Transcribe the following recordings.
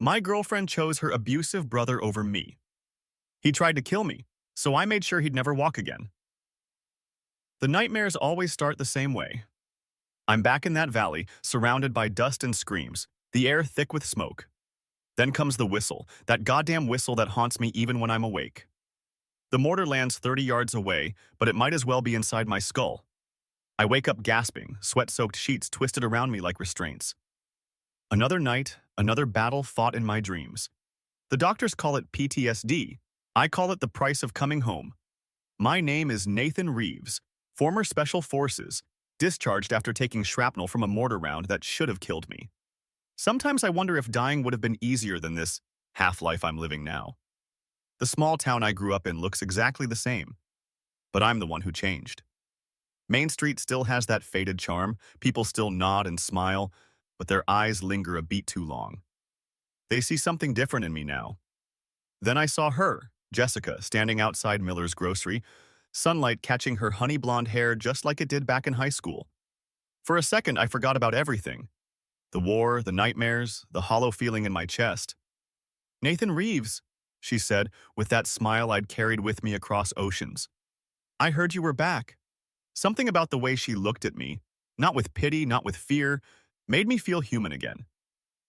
My girlfriend chose her abusive brother over me. He tried to kill me, so I made sure he'd never walk again. The nightmares always start the same way. I'm back in that valley, surrounded by dust and screams, the air thick with smoke. Then comes the whistle, that goddamn whistle that haunts me even when I'm awake. The mortar lands 30 yards away, but it might as well be inside my skull. I wake up gasping, sweat-soaked sheets twisted around me like restraints. Another night, another battle fought in my dreams. The doctors call it PTSD. I call it the price of coming home. My name is Nathan Reeves, former Special Forces, discharged after taking shrapnel from a mortar round that should have killed me. Sometimes I wonder if dying would have been easier than this half-life I'm living now. The small town I grew up in looks exactly the same, but I'm the one who changed. Main Street still has that faded charm. People still nod and smile, but their eyes linger a beat too long. They see something different in me now. Then I saw her, Jessica, standing outside Miller's grocery, sunlight catching her honey blonde hair just like it did back in high school. For a second, I forgot about everything. The war, the nightmares, the hollow feeling in my chest. "Nathan Reeves," she said, with that smile I'd carried with me across oceans. "I heard you were back." Something about the way she looked at me, not with pity, not with fear, made me feel human again.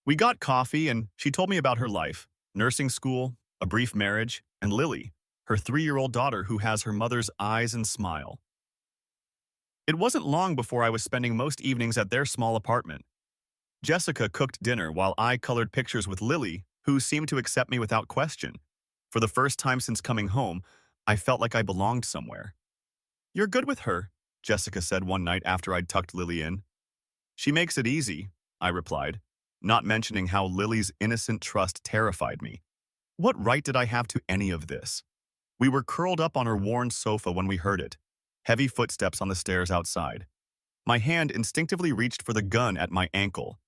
We got coffee and she told me about her life, nursing school, a brief marriage, and Lily, her 3-year-old daughter who has her mother's eyes and smile. It wasn't long before I was spending most evenings at their small apartment. Jessica cooked dinner while I colored pictures with Lily, who seemed to accept me without question. For the first time since coming home, I felt like I belonged somewhere. "You're good with her," Jessica said one night after I'd tucked Lily in. "She makes it easy," I replied, not mentioning how Lily's innocent trust terrified me. What right did I have to any of this? We were curled up on her worn sofa when we heard it, heavy footsteps on the stairs outside. My hand instinctively reached for the gun at my ankle.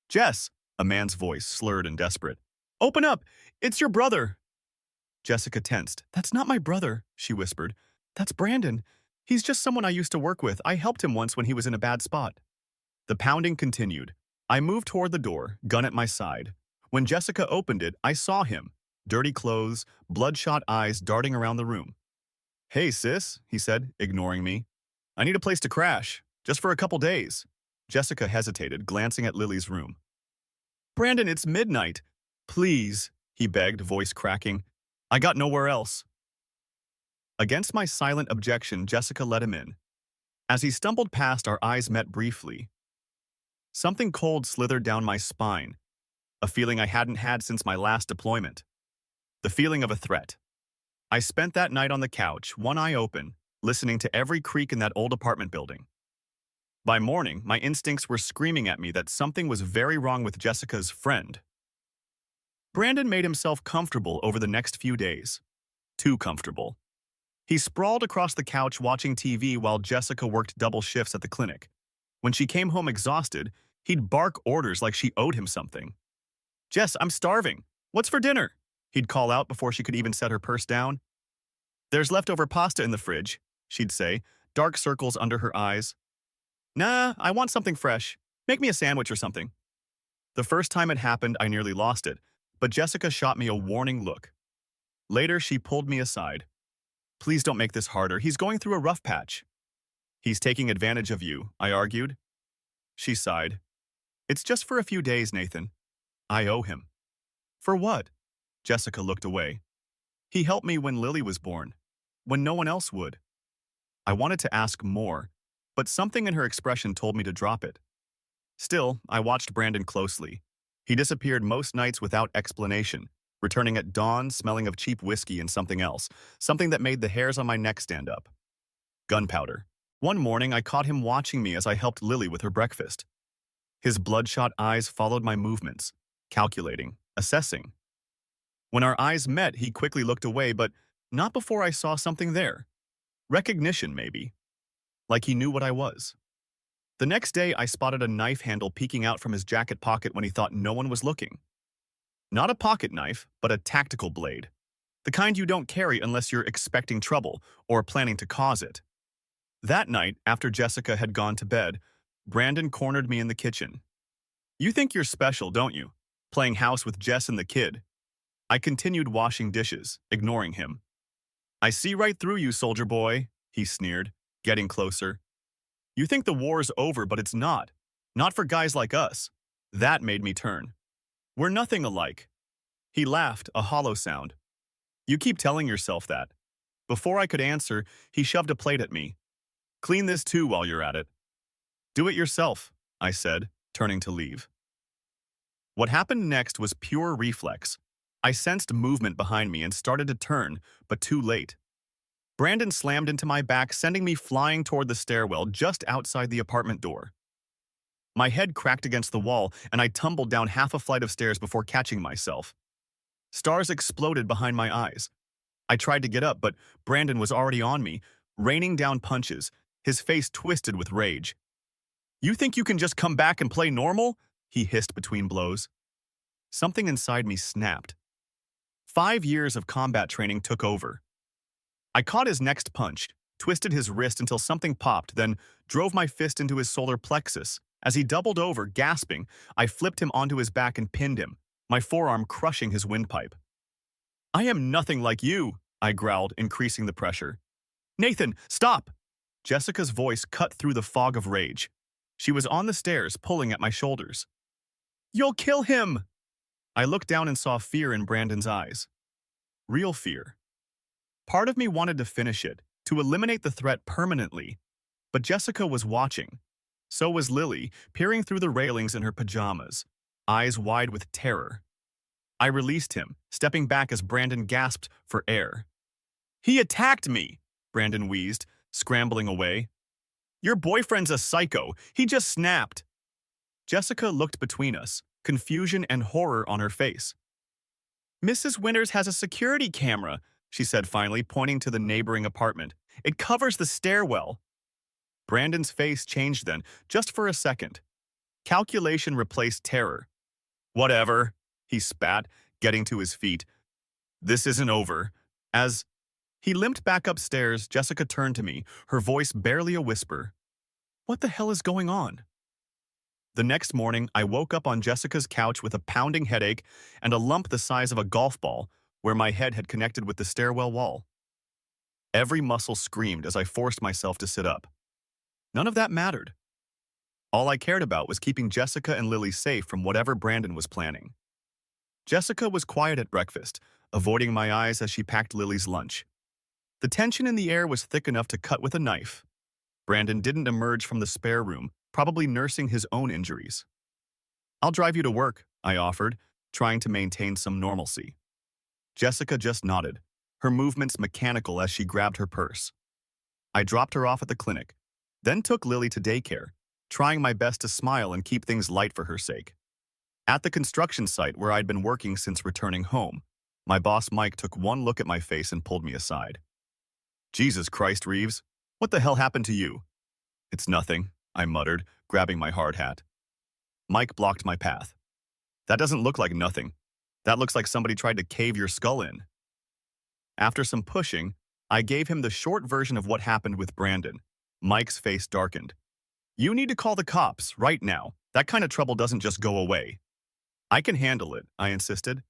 "Jess," a man's voice, slurred and desperate. "Open up! It's your brother!" Jessica tensed. "That's not my brother," she whispered. "That's Brandon. He's just someone I used to work with. I helped him once when he was in a bad spot." The pounding continued. I moved toward the door, gun at my side. When Jessica opened it, I saw him. Dirty clothes, bloodshot eyes darting around the room. "Hey, sis," he said, ignoring me. "I need a place to crash, just for a couple days." Jessica hesitated, glancing at Lily's room. "Brandon, it's midnight. Please," he begged, voice cracking. "I got nowhere else." Against my silent objection, Jessica let him in. As he stumbled past, our eyes met briefly. Something cold slithered down my spine, a feeling I hadn't had since my last deployment. The feeling of a threat. I spent that night on the couch, one eye open, listening to every creak in that old apartment building. By morning, my instincts were screaming at me that something was very wrong with Jessica's friend. Brandon made himself comfortable over the next few days. Too comfortable. He sprawled across the couch watching TV while Jessica worked double shifts at the clinic. When she came home exhausted, he'd bark orders like she owed him something. "Jess, I'm starving. What's for dinner?" He'd call out before she could even set her purse down. "There's leftover pasta in the fridge," she'd say, dark circles under her eyes. "Nah, I want something fresh. Make me a sandwich or something." The first time it happened, I nearly lost it, but Jessica shot me a warning look. Later, she pulled me aside. "Please don't make this harder. He's going through a rough patch." "He's taking advantage of you," I argued. She sighed. "It's just for a few days, Nathan. I owe him." "For what?" Jessica looked away. "He helped me when Lily was born, when no one else would." I wanted to ask more, but something in her expression told me to drop it. Still, I watched Brandon closely. He disappeared most nights without explanation, returning at dawn smelling of cheap whiskey and something else, something that made the hairs on my neck stand up. Gunpowder. One morning, I caught him watching me as I helped Lily with her breakfast. His bloodshot eyes followed my movements, calculating, assessing. When our eyes met, he quickly looked away, but not before I saw something there. Recognition, maybe. Like he knew what I was. The next day, I spotted a knife handle peeking out from his jacket pocket when he thought no one was looking. Not a pocket knife, but a tactical blade. The kind you don't carry unless you're expecting trouble or planning to cause it. That night, after Jessica had gone to bed, Brandon cornered me in the kitchen. "You think you're special, don't you? playing house with Jess and the kid. I continued washing dishes, ignoring him. I see right through you, soldier boy, he sneered, getting closer. You think the war's over, but it's not. Not for guys like us. That made me turn. We're nothing alike. He laughed, a hollow sound. You keep telling yourself that. Before I could answer, he shoved a plate at me. Clean this too while you're at it. Do it yourself, I said, turning to leave. What happened next was pure reflex. I sensed movement behind me and started to turn, but too late. Brandon slammed into my back, sending me flying toward the stairwell just outside the apartment door. My head cracked against the wall, and I tumbled down half a flight of stairs before catching myself. Stars exploded behind my eyes. I tried to get up, but Brandon was already on me, raining down punches, his face twisted with rage. You think you can just come back and play normal? He hissed between blows. Something inside me snapped. 5 years of combat training took over. I caught his next punch, twisted his wrist until something popped, then drove my fist into his solar plexus. As he doubled over, gasping, I flipped him onto his back and pinned him, my forearm crushing his windpipe. I am nothing like you, I growled, increasing the pressure. Nathan, stop! Jessica's voice cut through the fog of rage. She was on the stairs, pulling at my shoulders. You'll kill him! I looked down and saw fear in Brandon's eyes. Real fear. Part of me wanted to finish it, to eliminate the threat permanently. But Jessica was watching. So was Lily, peering through the railings in her pajamas, eyes wide with terror. I released him, stepping back as Brandon gasped for air. He attacked me, Brandon wheezed, scrambling away. Your boyfriend's a psycho. He just snapped. Jessica looked between us, confusion and horror on her face. Mrs. Winters has a security camera, she said finally, pointing to the neighboring apartment. It covers the stairwell. Brandon's face changed then, just for a second. Calculation replaced terror. Whatever, he spat, getting to his feet. This isn't over. As he limped back upstairs, Jessica turned to me, her voice barely a whisper. What the hell is going on? The next morning, I woke up on Jessica's couch with a pounding headache and a lump the size of a golf ball where my head had connected with the stairwell wall. Every muscle screamed as I forced myself to sit up. None of that mattered. All I cared about was keeping Jessica and Lily safe from whatever Brandon was planning. Jessica was quiet at breakfast, avoiding my eyes as she packed Lily's lunch. The tension in the air was thick enough to cut with a knife. Brandon didn't emerge from the spare room, probably nursing his own injuries. I'll drive you to work, I offered, trying to maintain some normalcy. Jessica just nodded, her movements mechanical as she grabbed her purse. I dropped her off at the clinic, then took Lily to daycare, trying my best to smile and keep things light for her sake. At the construction site where I'd been working since returning home, my boss Mike took one look at my face and pulled me aside. Jesus Christ, Reeves, what the hell happened to you? It's nothing, I muttered, grabbing my hard hat. Mike blocked my path. That doesn't look like nothing. That looks like somebody tried to cave your skull in. After some pushing, I gave him the short version of what happened with Brandon. Mike's face darkened. You need to call the cops, right now. That kind of trouble doesn't just go away. I can handle it, I insisted.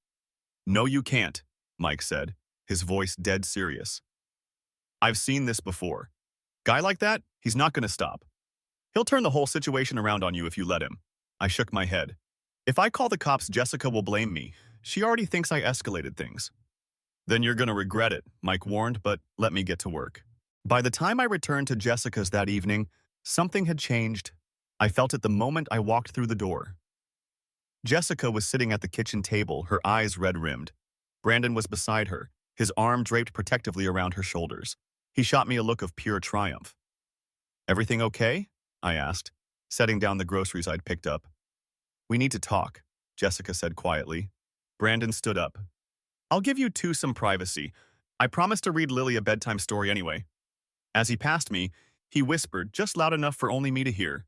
No, you can't, Mike said, his voice dead serious. I've seen this before. Guy like that, he's not going to stop. He'll turn the whole situation around on you if you let him. I shook my head. If I call the cops, Jessica will blame me. She already thinks I escalated things. Then you're going to regret it, Mike warned, but let me get to work. By the time I returned to Jessica's that evening, something had changed. I felt it the moment I walked through the door. Jessica was sitting at the kitchen table, her eyes red-rimmed. Brandon was beside her, his arm draped protectively around her shoulders. He shot me a look of pure triumph. Everything okay? I asked, setting down the groceries I'd picked up. We need to talk, Jessica said quietly. Brandon stood up. I'll give you two some privacy. I promised to read Lily a bedtime story anyway. As he passed me, he whispered, just loud enough for only me to hear.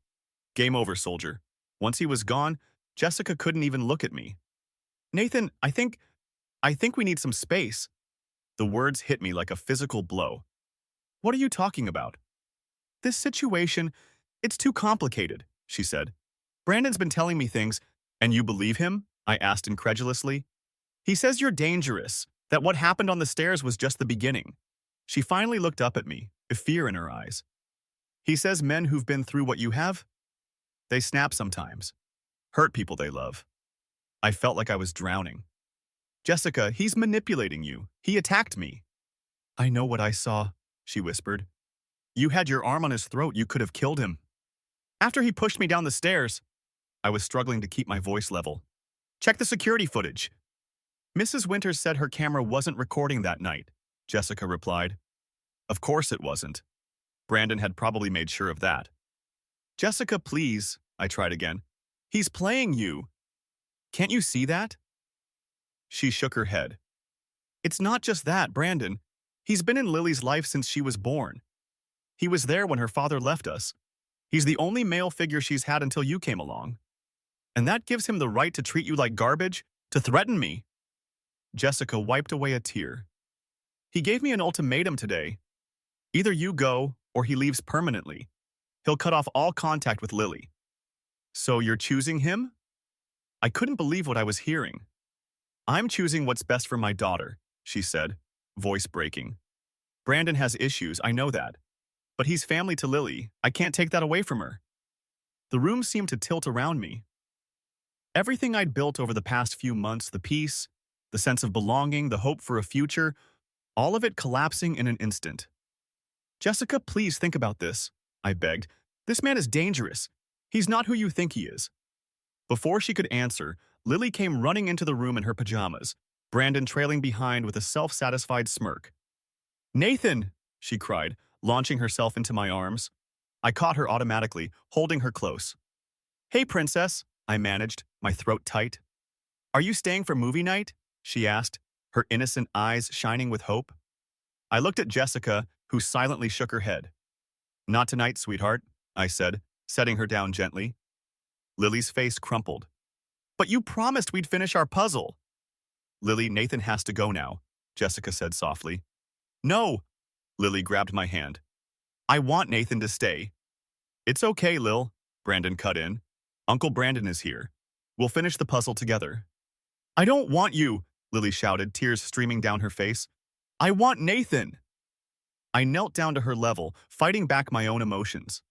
Game over, soldier. Once he was gone, Jessica couldn't even look at me. Nathan, I think we need some space. The words hit me like a physical blow. What are you talking about? This situation, it's too complicated, she said. Brandon's been telling me things, and you believe him? I asked incredulously. He says you're dangerous, that what happened on the stairs was just the beginning. She finally looked up at me, with fear in her eyes. He says men who've been through what you have, they snap sometimes, hurt people they love. I felt like I was drowning. Jessica, he's manipulating you. He attacked me. I know what I saw, she whispered. You had your arm on his throat. You could have killed him. After he pushed me down the stairs, I was struggling to keep my voice level. Check the security footage. Mrs. Winters said her camera wasn't recording that night, Jessica replied. Of course it wasn't. Brandon had probably made sure of that. Jessica, please, I tried again. He's playing you. Can't you see that? She shook her head. It's not just that, Brandon. He's been in Lily's life since she was born. He was there when her father left us. He's the only male figure she's had until you came along. And that gives him the right to treat you like garbage, to threaten me. Jessica wiped away a tear. He gave me an ultimatum today. Either you go, or he leaves permanently. He'll cut off all contact with Lily. So you're choosing him? I couldn't believe what I was hearing. I'm choosing what's best for my daughter, she said, voice breaking. Brandon has issues, I know that. But he's family to Lily. I can't take that away from her. The room seemed to tilt around me. Everything I'd built over the past few months, the peace, the sense of belonging, the hope for a future, all of it collapsing in an instant. Jessica, please think about this, I begged. This man is dangerous. He's not who you think he is. Before she could answer, Lily came running into the room in her pajamas, Brandon trailing behind with a self-satisfied smirk. Nathan, she cried, launching herself into my arms. I caught her automatically, holding her close. Hey, princess, I managed, my throat tight. Are you staying for movie night? She asked, her innocent eyes shining with hope. I looked at Jessica, who silently shook her head. Not tonight, sweetheart, I said, setting her down gently. Lily's face crumpled. But you promised we'd finish our puzzle. Lily, Nathan has to go now, Jessica said softly. No, Lily grabbed my hand. I want Nathan to stay. It's okay, Lil, Brandon cut in. Uncle Brandon is here. We'll finish the puzzle together. I don't want you, Lily shouted, tears streaming down her face. I want Nathan. I knelt down to her level, fighting back my own emotions.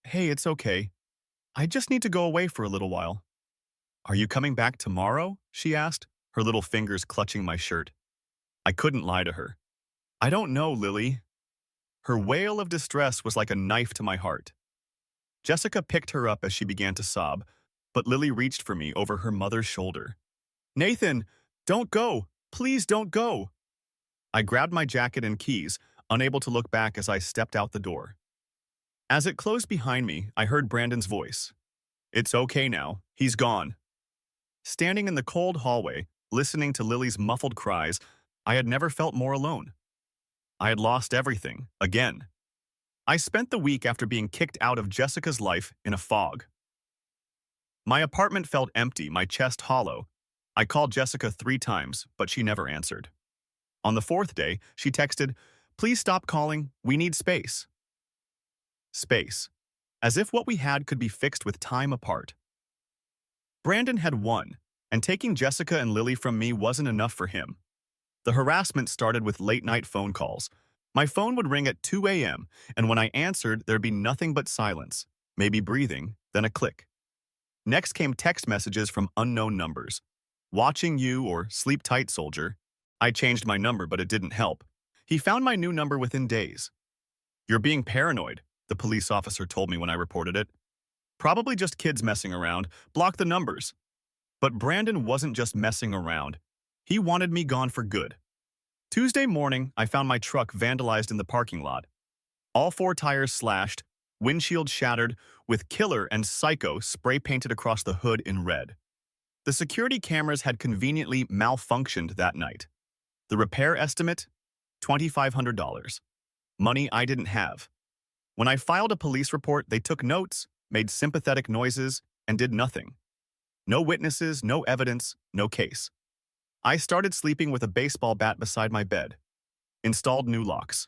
Hey, it's okay. I just need to go away for a little while. Are you coming back tomorrow? She asked, her little fingers clutching my shirt. I couldn't lie to her. I don't know, Lily. Her wail of distress was like a knife to my heart. Jessica picked her up as she began to sob, but Lily reached for me over her mother's shoulder. Nathan, don't go. Please don't go. I grabbed my jacket and keys, unable to look back as I stepped out the door. As it closed behind me, I heard Brandon's voice. It's okay now. He's gone. Standing in the cold hallway, listening to Lily's muffled cries, I had never felt more alone. I had lost everything, again. I spent the week after being kicked out of Jessica's life in a fog. My apartment felt empty, my chest hollow. I called Jessica 3 times, but she never answered. On the 4th day, she texted, "Please stop calling, we need space." Space. As if what we had could be fixed with time apart. Brandon had won, and taking Jessica and Lily from me wasn't enough for him. The harassment started with late-night phone calls. My phone would ring at 2 a.m., and when I answered, there'd be nothing but silence, maybe breathing, then a click. Next came text messages from unknown numbers. Watching you or sleep tight, soldier. I changed my number, but it didn't help. He found my new number within days. You're being paranoid, the police officer told me when I reported it. Probably just kids messing around. Block the numbers. But Brandon wasn't just messing around. He wanted me gone for good. Tuesday morning, I found my truck vandalized in the parking lot. All 4 tires slashed, windshield shattered, with killer and psycho spray painted across the hood in red. The security cameras had conveniently malfunctioned that night. The repair estimate? $2,500. Money I didn't have. When I filed a police report, they took notes, made sympathetic noises, and did nothing. No witnesses, no evidence, no case. I started sleeping with a baseball bat beside my bed. Installed new locks.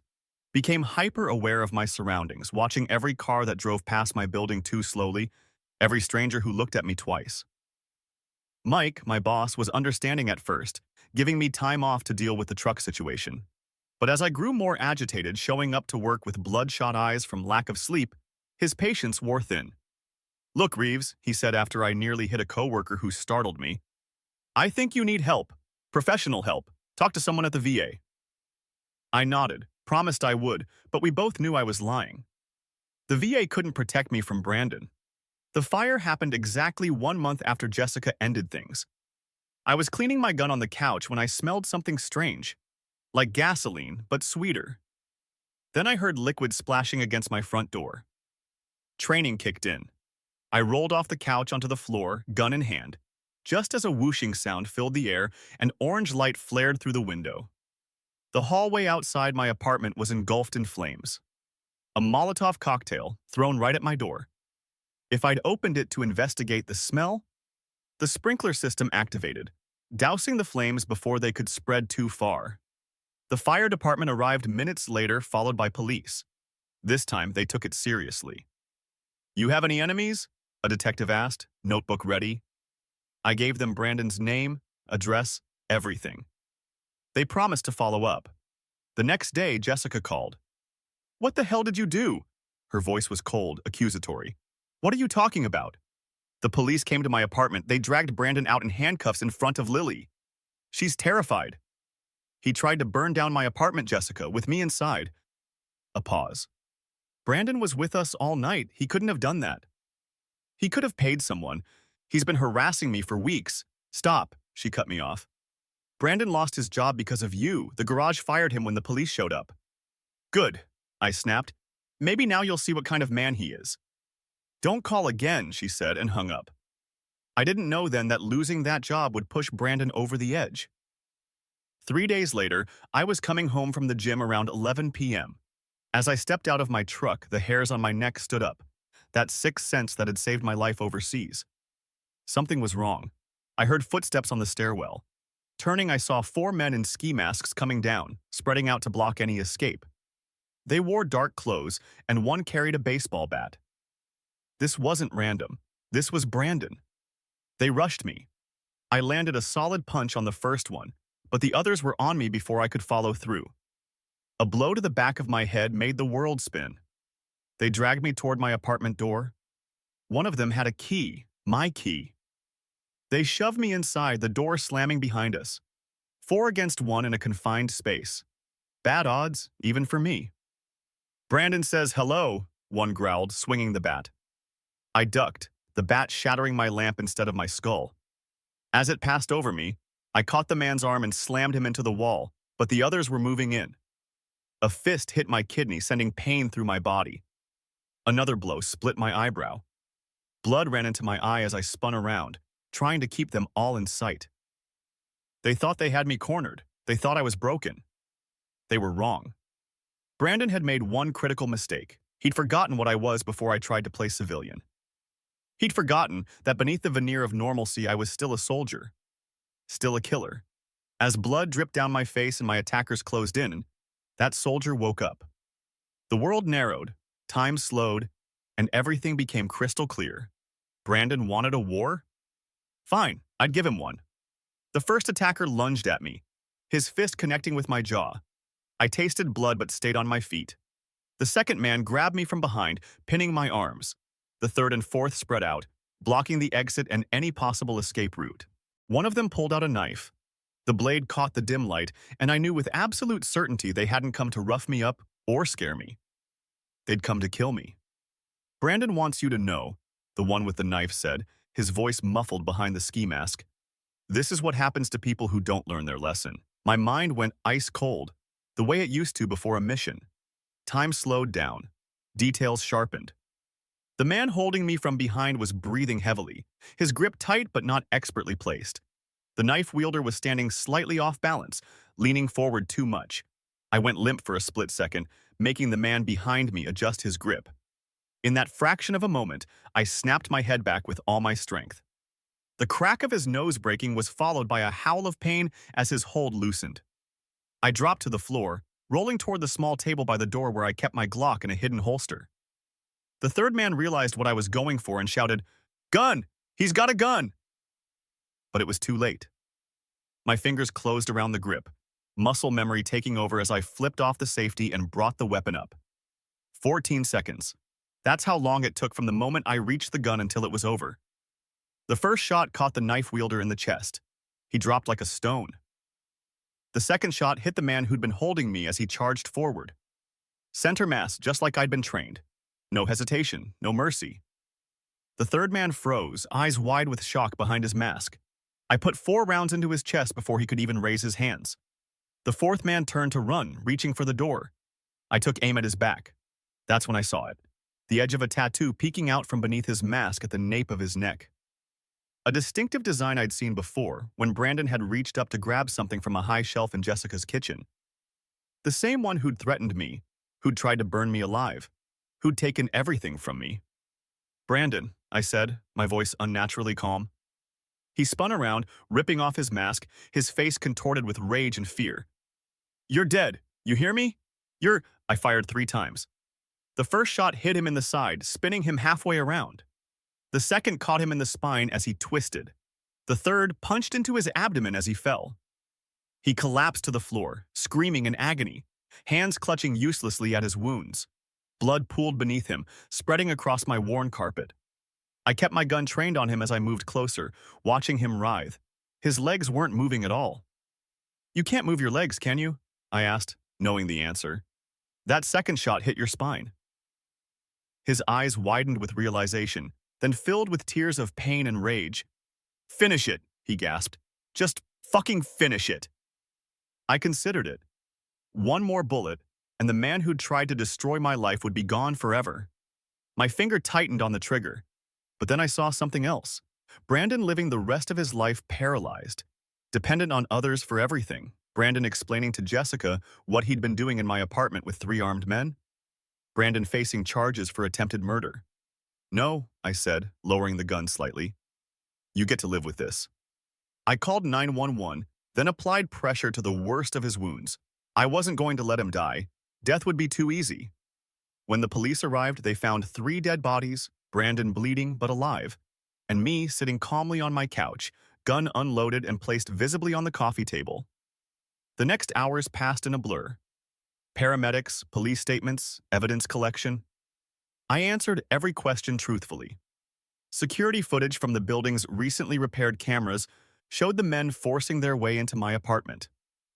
Became hyper-aware of my surroundings, watching every car that drove past my building too slowly, every stranger who looked at me twice. Mike, my boss, was understanding at first, giving me time off to deal with the truck situation. But as I grew more agitated, showing up to work with bloodshot eyes from lack of sleep, his patience wore thin. "Look, Reeves," he said after I nearly hit a coworker who startled me, "I think you need help. Professional help. Talk to someone at the VA." I nodded, promised I would, but we both knew I was lying. The VA couldn't protect me from Brandon. The fire happened exactly 1 month after Jessica ended things. I was cleaning my gun on the couch when I smelled something strange, like gasoline, but sweeter. Then I heard liquid splashing against my front door. Training kicked in. I rolled off the couch onto the floor, gun in hand, just as a whooshing sound filled the air and orange light flared through the window. The hallway outside my apartment was engulfed in flames. A Molotov cocktail thrown right at my door. If I'd opened it to investigate the smell, the sprinkler system activated, dousing the flames before they could spread too far. The fire department arrived minutes later, followed by police. This time, they took it seriously. "You have any enemies?" a detective asked, notebook ready. I gave them Brandon's name, address, everything. They promised to follow up. The next day, Jessica called. "What the hell did you do?" Her voice was cold, accusatory. "What are you talking about?" "The police came to my apartment. They dragged Brandon out in handcuffs in front of Lily. She's terrified." "He tried to burn down my apartment, Jessica, with me inside." A pause. "Brandon was with us all night. He couldn't have done that." "He could have paid someone. He's been harassing me for weeks." "Stop," she cut me off. "Brandon lost his job because of you. The garage fired him when the police showed up." "Good," I snapped. "Maybe now you'll see what kind of man he is." "Don't call again," she said and hung up. I didn't know then that losing that job would push Brandon over the edge. 3 days later, I was coming home from the gym around 11 p.m. As I stepped out of my truck, the hairs on my neck stood up. That sixth sense that had saved my life overseas. Something was wrong. I heard footsteps on the stairwell. Turning, I saw 4 men in ski masks coming down, spreading out to block any escape. They wore dark clothes, and one carried a baseball bat. This wasn't random. This was Brandon. They rushed me. I landed a solid punch on the first one, but the others were on me before I could follow through. A blow to the back of my head made the world spin. They dragged me toward my apartment door. One of them had a key, my key. They shoved me inside, the door slamming behind us. 4 against 1 in a confined space. Bad odds, even for me. "Brandon says hello," one growled, swinging the bat. I ducked, the bat shattering my lamp instead of my skull. As it passed over me, I caught the man's arm and slammed him into the wall, but the others were moving in. A fist hit my kidney, sending pain through my body. Another blow split my eyebrow. Blood ran into my eye as I spun around, trying to keep them all in sight. They thought they had me cornered. They thought I was broken. They were wrong. Brandon had made one critical mistake. He'd forgotten what I was before I tried to play civilian. He'd forgotten that beneath the veneer of normalcy, I was still a soldier. Still a killer. As blood dripped down my face and my attackers closed in, that soldier woke up. The world narrowed, time slowed, and everything became crystal clear. Brandon wanted a war? Fine, I'd give him one. The first attacker lunged at me, his fist connecting with my jaw. I tasted blood but stayed on my feet. The second man grabbed me from behind, pinning my arms. The third and fourth spread out, blocking the exit and any possible escape route. One of them pulled out a knife. The blade caught the dim light, and I knew with absolute certainty they hadn't come to rough me up or scare me. They'd come to kill me. "Brandon wants you to know," the one with the knife said, his voice muffled behind the ski mask. "This is what happens to people who don't learn their lesson." My mind went ice cold, the way it used to before a mission. Time slowed down. Details sharpened. The man holding me from behind was breathing heavily, his grip tight but not expertly placed. The knife wielder was standing slightly off balance, leaning forward too much. I went limp for a split second, making the man behind me adjust his grip. In that fraction of a moment, I snapped my head back with all my strength. The crack of his nose breaking was followed by a howl of pain as his hold loosened. I dropped to the floor, rolling toward the small table by the door where I kept my Glock in a hidden holster. The third man realized what I was going for and shouted, "Gun! He's got a gun!" but it was too late. My fingers closed around the grip, muscle memory taking over as I flipped off the safety and brought the weapon up. 14 seconds. That's how long it took from the moment I reached the gun until it was over. The first shot caught the knife wielder in the chest. He dropped like a stone. The second shot hit the man who'd been holding me as he charged forward. Center mass, just like I'd been trained. No hesitation, no mercy. The third man froze, eyes wide with shock behind his mask. I put 4 rounds into his chest before he could even raise his hands. The fourth man turned to run, reaching for the door. I took aim at his back. That's when I saw it. The edge of a tattoo peeking out from beneath his mask at the nape of his neck. A distinctive design I'd seen before, when Brandon had reached up to grab something from a high shelf in Jessica's kitchen. The same one who'd threatened me, who'd tried to burn me alive, who'd taken everything from me. "Brandon," I said, my voice unnaturally calm. He spun around, ripping off his mask, his face contorted with rage and fear. "You're dead. You hear me? I fired 3 times. The first shot hit him in the side, spinning him halfway around. The second caught him in the spine as he twisted. The third punched into his abdomen as he fell. He collapsed to the floor, screaming in agony, hands clutching uselessly at his wounds. Blood pooled beneath him, spreading across my worn carpet. I kept my gun trained on him as I moved closer, watching him writhe. His legs weren't moving at all. "You can't move your legs, can you?" I asked, knowing the answer. "That second shot hit your spine." His eyes widened with realization, then filled with tears of pain and rage. "Finish it," he gasped. "Just fucking finish it." I considered it. One more bullet, and the man who'd tried to destroy my life would be gone forever. My finger tightened on the trigger, but then I saw something else. Brandon living the rest of his life paralyzed, dependent on others for everything. Brandon explaining to Jessica what he'd been doing in my apartment with 3 armed men. Brandon facing charges for attempted murder. "No," I said, lowering the gun slightly. "You get to live with this." I called 911, then applied pressure to the worst of his wounds. I wasn't going to let him die. Death would be too easy. When the police arrived, they found 3 dead bodies, Brandon bleeding but alive, and me sitting calmly on my couch, gun unloaded and placed visibly on the coffee table. The next hours passed in a blur. Paramedics, police statements, evidence collection. I answered every question truthfully. Security footage from the building's recently repaired cameras showed the men forcing their way into my apartment.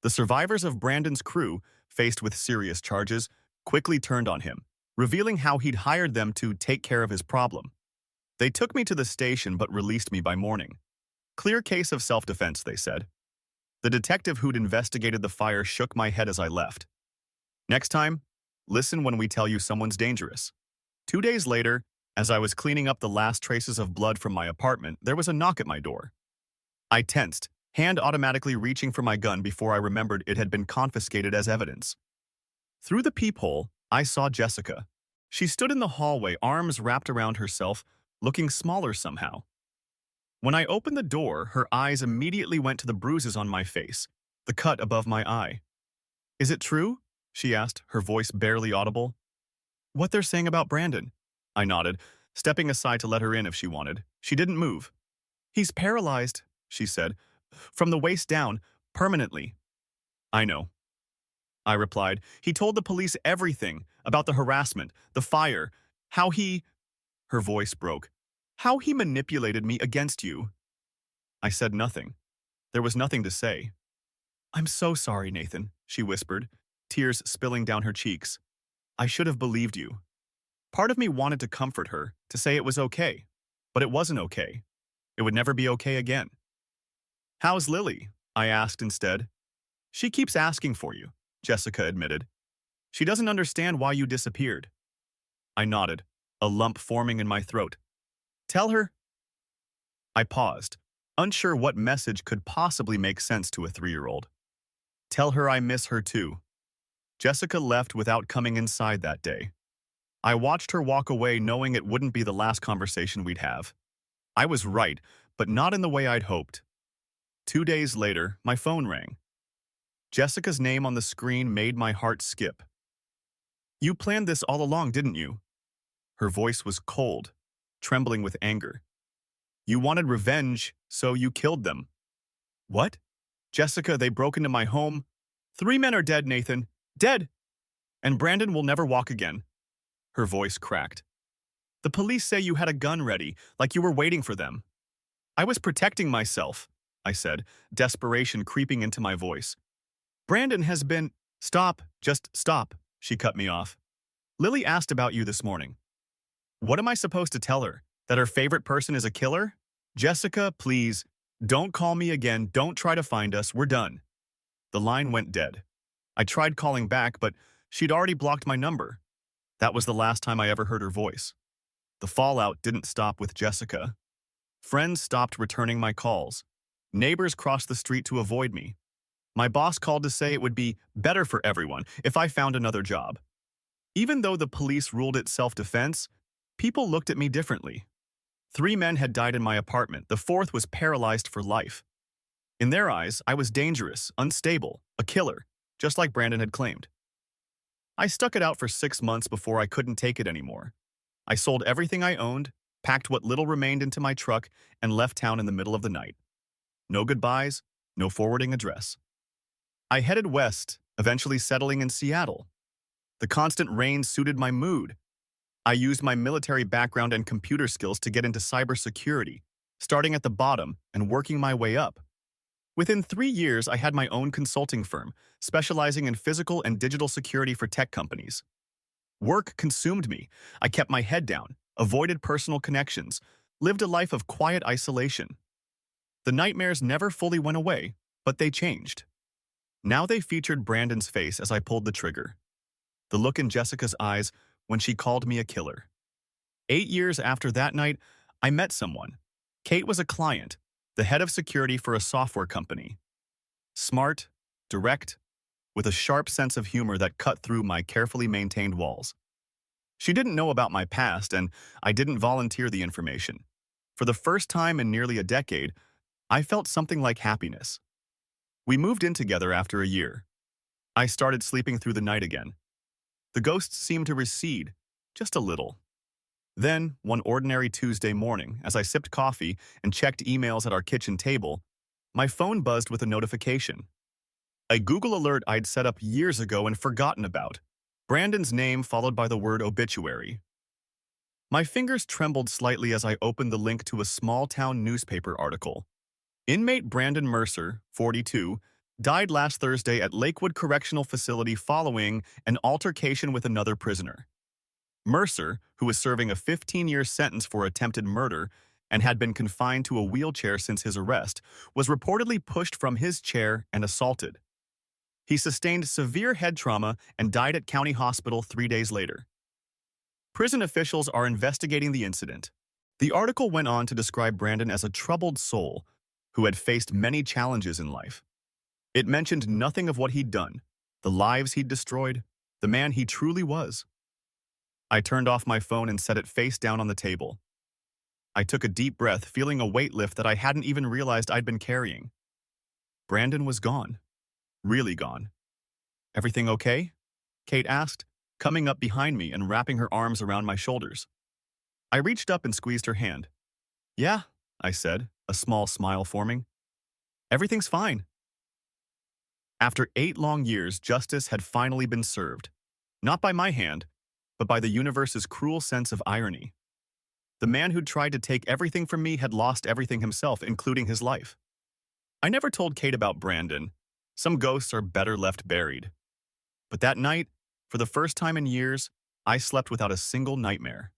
The survivors of Brandon's crew, faced with serious charges, quickly turned on him, revealing how he'd hired them to take care of his problem. They took me to the station but released me by morning. "Clear case of self-defense," they said. The detective who'd investigated the fire shook my head as I left. "Next time, listen when we tell you someone's dangerous." 2 days later, as I was cleaning up the last traces of blood from my apartment, there was a knock at my door. I tensed, hand automatically reaching for my gun before I remembered it had been confiscated as evidence. Through the peephole, I saw Jessica. She stood in the hallway, arms wrapped around herself, looking smaller somehow. When I opened the door, her eyes immediately went to the bruises on my face, the cut above my eye. "Is it true?" she asked, her voice barely audible. "What they're saying about Brandon?" I nodded, stepping aside to let her in if she wanted. She didn't move. "He's paralyzed," she said, "from the waist down, permanently." "I know," I replied. "He told the police everything about the harassment, the fire, how he—" Her voice broke. "How he manipulated me against you." I said nothing. There was nothing to say. "I'm so sorry, Nathan," she whispered, tears spilling down her cheeks. "I should have believed you." Part of me wanted to comfort her, to say it was okay. But it wasn't okay. It would never be okay again. "How's Lily?" I asked instead. "She keeps asking for you," Jessica admitted. "She doesn't understand why you disappeared." I nodded, a lump forming in my throat. "Tell her—" I paused, unsure what message could possibly make sense to a 3-year-old. "Tell her I miss her too." Jessica left without coming inside that day. I watched her walk away knowing it wouldn't be the last conversation we'd have. I was right, but not in the way I'd hoped. 2 days later, my phone rang. Jessica's name on the screen made my heart skip. "You planned this all along, didn't you?" Her voice was cold, trembling with anger. You wanted revenge, so you killed them. What? Jessica, they broke into my home. 3 men are dead, Nathan. Dead! And Brandon will never walk again. Her voice cracked. The police say you had a gun ready, like you were waiting for them. I was protecting myself, I said, desperation creeping into my voice. Brandon has been— Stop, just stop, she cut me off. Lily asked about you this morning. What am I supposed to tell her? That her favorite person is a killer? Jessica, please, don't call me again, don't try to find us, we're done. The line went dead. I tried calling back, but she'd already blocked my number. That was the last time I ever heard her voice. The fallout didn't stop with Jessica. Friends stopped returning my calls. Neighbors crossed the street to avoid me. My boss called to say it would be better for everyone if I found another job. Even though the police ruled it self-defense, people looked at me differently. 3 men had died in my apartment. The 4th was paralyzed for life. In their eyes, I was dangerous, unstable, a killer, just like Brandon had claimed. I stuck it out for 6 months before I couldn't take it anymore. I sold everything I owned, packed what little remained into my truck, and left town in the middle of the night. No goodbyes, no forwarding address. I headed west, eventually settling in Seattle. The constant rain suited my mood. I used my military background and computer skills to get into cybersecurity, starting at the bottom and working my way up. Within 3 years, I had my own consulting firm, specializing in physical and digital security for tech companies. Work consumed me. I kept my head down, avoided personal connections, lived a life of quiet isolation. The nightmares never fully went away, but they changed. Now they featured Brandon's face as I pulled the trigger. The look in Jessica's eyes when she called me a killer. 8 years after that night, I met someone. Kate was a client, the head of security for a software company. Smart, direct, with a sharp sense of humor that cut through my carefully maintained walls. She didn't know about my past, and I didn't volunteer the information. For the first time in nearly a decade, I felt something like happiness. We moved in together after a year. I started sleeping through the night again. The ghosts seemed to recede, just a little. Then, one ordinary Tuesday morning, as I sipped coffee and checked emails at our kitchen table, my phone buzzed with a notification. A Google alert I'd set up years ago and forgotten about. Brandon's name followed by the word obituary. My fingers trembled slightly as I opened the link to a small-town newspaper article. Inmate Brandon Mercer, 42, died last Thursday at Lakewood Correctional Facility following an altercation with another prisoner. Mercer, who was serving a 15-year sentence for attempted murder and had been confined to a wheelchair since his arrest, was reportedly pushed from his chair and assaulted. He sustained severe head trauma and died at County Hospital 3 days later. Prison officials are investigating the incident. The article went on to describe Brandon as a troubled soul who had faced many challenges in life. It mentioned nothing of what he'd done, the lives he'd destroyed, the man he truly was. I turned off my phone and set it face down on the table. I took a deep breath, feeling a weight lift that I hadn't even realized I'd been carrying. Brandon was gone. Really gone. Everything okay? Kate asked, coming up behind me and wrapping her arms around my shoulders. I reached up and squeezed her hand. Yeah, I said, a small smile forming. Everything's fine. After 8 long years, justice had finally been served. Not by my hand, but by the universe's cruel sense of irony. The man who'd tried to take everything from me had lost everything himself, including his life. I never told Kate about Brandon. Some ghosts are better left buried. But that night, for the first time in years, I slept without a single nightmare.